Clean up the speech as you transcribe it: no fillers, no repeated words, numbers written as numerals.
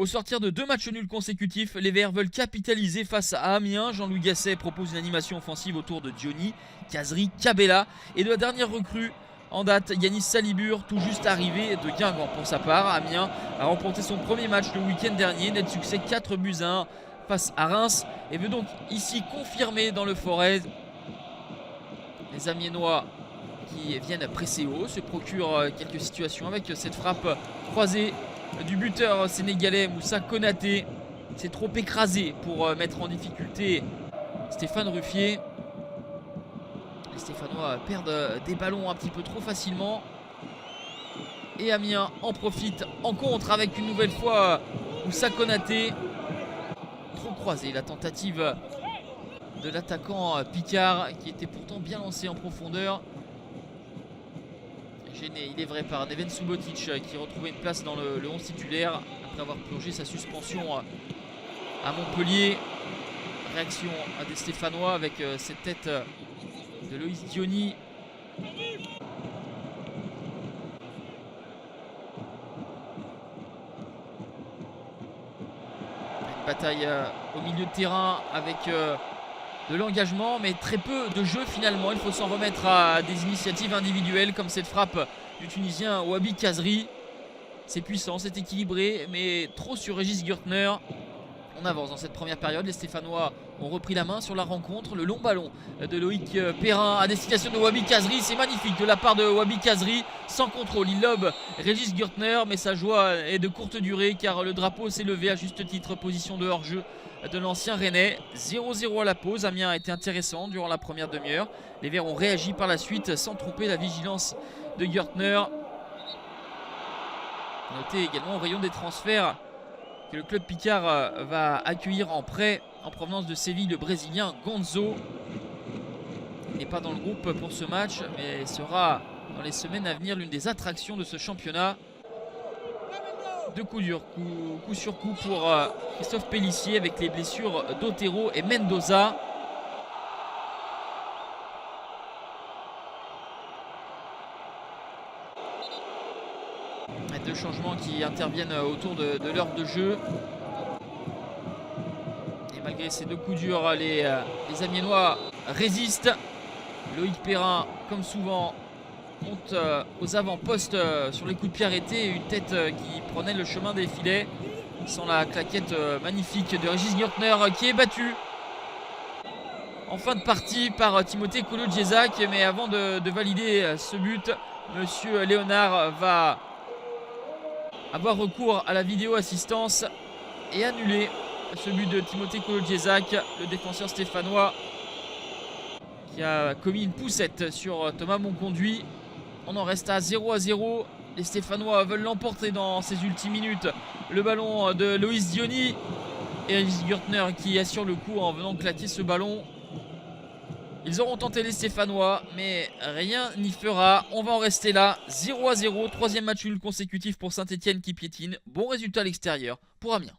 Au sortir de 2 matchs nuls consécutifs, les Verts veulent capitaliser face à Amiens. Jean-Louis Gasset propose une animation offensive autour de Diony, Kazri, Cabella et de la dernière recrue en date, Yanis Salibur, tout juste arrivé de Guingamp pour sa part. Amiens a remporté son premier match le week-end dernier, net succès 4-1 face à Reims et veut donc ici confirmer dans le Forez. Les Amiénois qui viennent presser haut se procurent quelques situations avec cette frappe croisée du buteur sénégalais Moussa Konaté. C'est trop écrasé pour mettre en difficulté Stéphane Ruffier. Les Stéphanois perdent des ballons un petit peu trop facilement. Et Amiens en profite en contre avec une nouvelle fois Moussa Konaté. Trop croisé la tentative de l'attaquant Picard qui était pourtant bien lancé en profondeur. Gêné, il est vrai, par Neven Subotic qui retrouvait une place dans le 11 titulaire après avoir plongé sa suspension à Montpellier. Réaction des Stéphanois avec cette tête de Loïs Diony. Une bataille au milieu de terrain avec de l'engagement mais très peu de jeu finalement. Il faut s'en remettre à des initiatives individuelles comme cette frappe du Tunisien Wabi Kazri. C'est puissant, c'est équilibré mais trop sur Régis Gürtner. On avance dans cette première période, les Stéphanois ont repris la main sur la rencontre. Le long ballon de Loïc Perrin à destination de Wabi Kazri, c'est magnifique de la part de Wabi Kazri, sans contrôle, il lobe Régis Gürtner mais sa joie est de courte durée car le drapeau s'est levé à juste titre, position de hors-jeu de l'ancien Rennais. 0-0 à la pause. Amiens a été intéressant durant la première demi-heure. Les Verts ont réagi par la suite sans tromper la vigilance de Gürtner. Notez également au rayon des transferts que le club Picard va accueillir en prêt en provenance de Séville le Brésilien Gonzo. Il n'est pas dans le groupe pour ce match mais sera dans les semaines à venir l'une des attractions de ce championnat. Deux coups durs, coup sur coup pour Christophe Pélissier avec les blessures d'Otero et Mendoza. Deux changements qui interviennent autour de l'heure de jeu. Et malgré ces deux coups durs, les Amiénois résistent. Loïc Perrin, comme souvent, monte aux avant-postes sur les coups de pied arrêtés. Une tête qui prenait le chemin des filets. Sans la claquette magnifique de Régis Gürtner qui est battu en fin de partie par Timothée Kolo-Djezak. Mais avant de valider ce but, Monsieur Léonard va avoir recours à la vidéo assistance et annuler ce but de Timothée Kolo-Djezak, le défenseur stéphanois qui a commis une poussette sur Thomas Monconduit. On en reste à 0-0. Les Stéphanois veulent l'emporter dans ces ultimes minutes. Le ballon de Loïs Diony et Régis Gürtner qui assure le coup en venant claquer ce ballon. Ils auront tenté les Stéphanois, mais rien n'y fera. On va en rester là. 0-0, troisième match nul consécutif pour Saint-Etienne qui piétine. Bon résultat à l'extérieur pour Amiens.